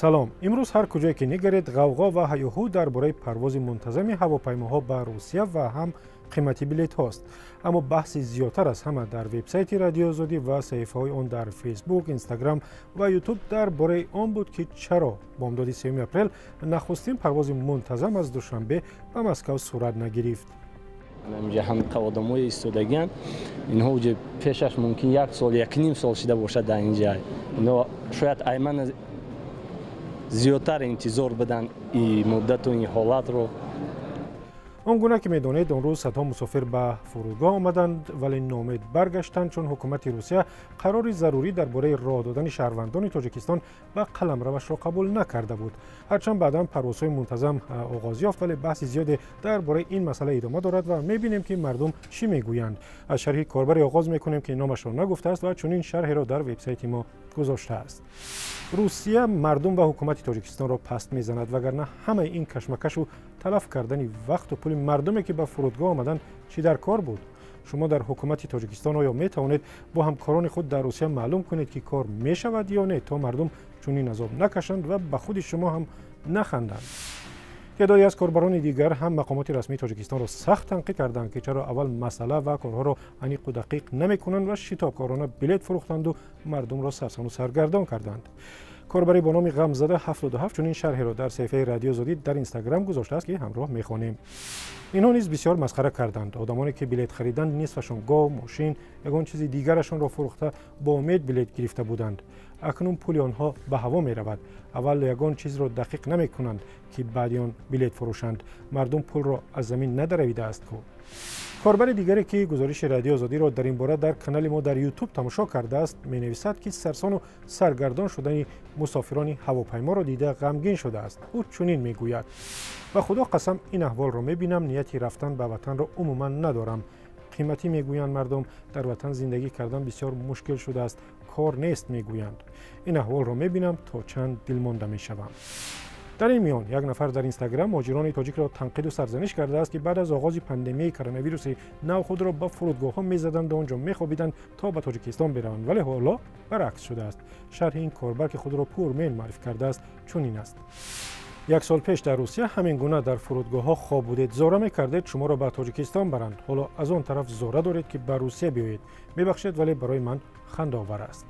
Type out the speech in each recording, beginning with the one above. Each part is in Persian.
سلام. امروز هر کجایی که نگرید غوغا و هیاهو درباره پرواز منتظم هواپیماها به روسیه و هم قیمتی بلیط هاست. اما بحثی زیادتر از همه در وبسایت رادیو آزادی و صفحه‌های آن در فیسبوک، اینستاگرام و یوتیوب درباره آن بود که چرا بامداد 3 اپریل نخستین پرواز منتظم از دوشنبه به مسکو صورت نگرفت. اینجا هم قوادم‌های ایستادگی‌اند. اینها وجه پیشش ممکن یک سال یک نیم سال شده باشد در اینجا. اینا شاید ایمن زیادتر انتظار بدن این مدت و این حالت رو. آنگونه که می‌دانید امروز صدها مسافر به فرودگاه آمدند ولی ناامید برگشتند چون حکومت روسیه قرار ضروری درباره راه دادن شهروندان تاجیکستان به قلمروش را قبول نکرده بود. هرچند بعداً پروازهای منتظم آغاز یافت ولی بحث زیادی درباره این مسئله ادامه دارد و می‌بینیم که مردم چی میگویند. از شرح کاربری آغاز می‌کنیم که نامش را نگفته است و چنین شرحی را در وبسایت ما گذاشته است. روسیه مردم و حکومت تاجیکستان را پست میزند وگرنه همه این کشمکش و تلف کردن وقت و پول مردمی که به فرودگاه آمدن چی در کار بود؟ شما در حکومت تاجیکستان آیا می توانید با همکاران خود در روسیه معلوم کنید که کار می شود یا نه تا مردم چنین عذاب نکشند و به خود شما هم نخندند؟ تعدادی از کاربران دیگر هم مقامات رسمی تاجیکستان را سخت تنقید کردند که چرا اول مسئله و کارها را انیق و دقیق نمی‌کنند و شتابکارانه بلیط فروختند و مردم را سرسام و سرگردان کردند. کاربری با نام غمزده 77 چنین شرحی را در صفحه رادیو آزادی در اینستاگرام گذاشته است که همراه می‌خوانیم. اینها نیز بسیار مسخره کردند. آدمانی که بلیط خریدند نصفشان گاو، ماشین یا چیزی دیگرشان را فروخته با امید بلیط گرفته بودند. اکنون پول آنها به هوا می رود. اول یگان چیز را دقیق نمی کنند که بعد آن بلیط فروشند. مردم پول را از زمین ندریده است کو. کاربر دیگری که گزارش رادیو آزادی را در این باره در کانال ما در یوتیوب تماشا کرده است می نویسد که سرسان و سرگردان شدن مسافران هواپیما را دیده غمگین شده است. او چنین می گوید: به خدا قسم این احوال را می بینم، نیتی رفتن به وطن را عموما ندارم. قیمتی میگویند مردم در وطن زندگی کردن بسیار مشکل شده است، کار نیست میگویند. این احوال را میبینم تا چند دلمانده میشوم. در این میان یک نفر در اینستاگرام مهاجران تاجیک را تنقید و سرزنش کرده است که بعد از آغاز پاندمی کرونا ویروس نو خود را به فرودگاه ها میزدند و آنجا میخوابیدند تا به تاجیکستان بروند ولی حالا برعکس شده است. شرح این کاربر که خود را پورمیل معرفی کرده است چنین است: یک سال پیش در روسیه همین گونه در فرودگاه ها خواب بودید، زوره میکردید شما را به تاجیکستان برند. حالا از آن طرف زوره دارید که به روسیه بیایید. میبخشید ولی برای من خنده آور است.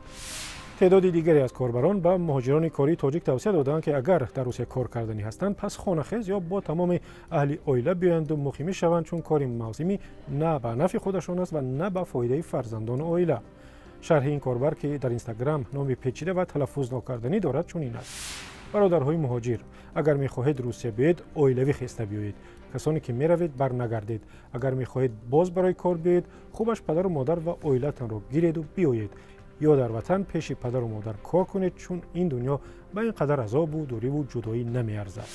تعداد دیگری از کاربران به مهاجران کاری تاجیک توصیه دادند که اگر در روسیه کار کردنی هستند پس خانه‌خیز یا با تمام اهل عائله بیایند و مقیم شوند چون کاری موسمی نه به نفع خودشان است و نه به فایده فرزندان عائله. شرح این کاربر که در اینستاگرام نام پیچیده و تلفظ ناکردنی دارد چنین است: برادرهای مهاجر، اگر می‌خواهید روسیه بیایید عائلوی خسته بیایید. کسانی که میروید برنگردید. اگر می‌خواهید باز برای کار بیایید خوبش پدر و مادر و عائلتان را گیرید و بیایید. یا در وطن پیش پدر و مادر کار کنید چون این دنیا به اینقدر عذاب و دوری و جدایی نمی‌ارزد.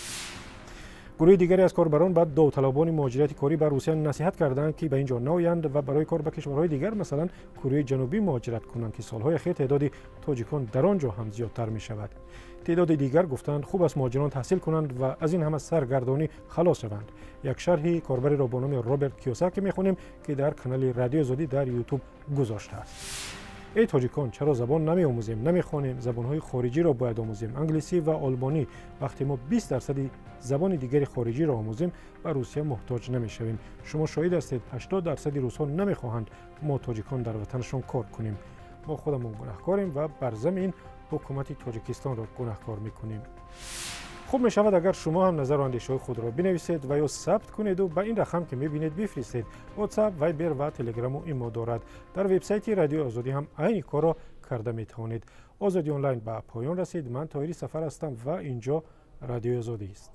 گروه دیگری از کاربران بعد داوطلبان مهاجرت کاری به روسیه نصیحت کردند که به اینجا نیایند و برای کار به کشورهای دیگر مثلا کره جنوبی مهاجرت کنند که سالهای اخیر تعداد تاجیکان در آنجا هم زیادتر می شود. تعداد دیگر گفتند خوب است مهاجران تحصیل کنند و از این همه سرگردانی خلاص شوند. یک شرحی کاربری را با نام رابرت کیوساک می‌خوانیم که در کانال رادیو آزادی در یوتیوب گذاشته است: ای تاجیکان، چرا زبان نمی‌آموزیم، نمی‌خوانیم؟ زبان‌های خارجی را باید آموزیم. انگلیسی و آلمانی. وقتی ما 20% زبان دیگری خارجی را آموزیم به روسیه محتاج نمی‌شویم. شما شاهد هستید 80% روس‌ها نمی‌خواهند ما تاجیکان در وطنشان کار کنیم. ما خودمون گناهکاریم و بر ضمن حکومت تاجیکستان را گناهکار می‌کنیم. خوب می شود اگر شما هم نظر و اندیشه خود را بنویسید و یا ثبت کنید و به این رقم که می‌بینید بفرستید. واتساپ، وایبر و تلگرام و ایمو دارد. در وبسایت رادیو آزادی هم این کار را کرده می‌توانید. آزادی آنلاین به پایان رسید. من طاهری سفر هستم و اینجا رادیو آزادی است.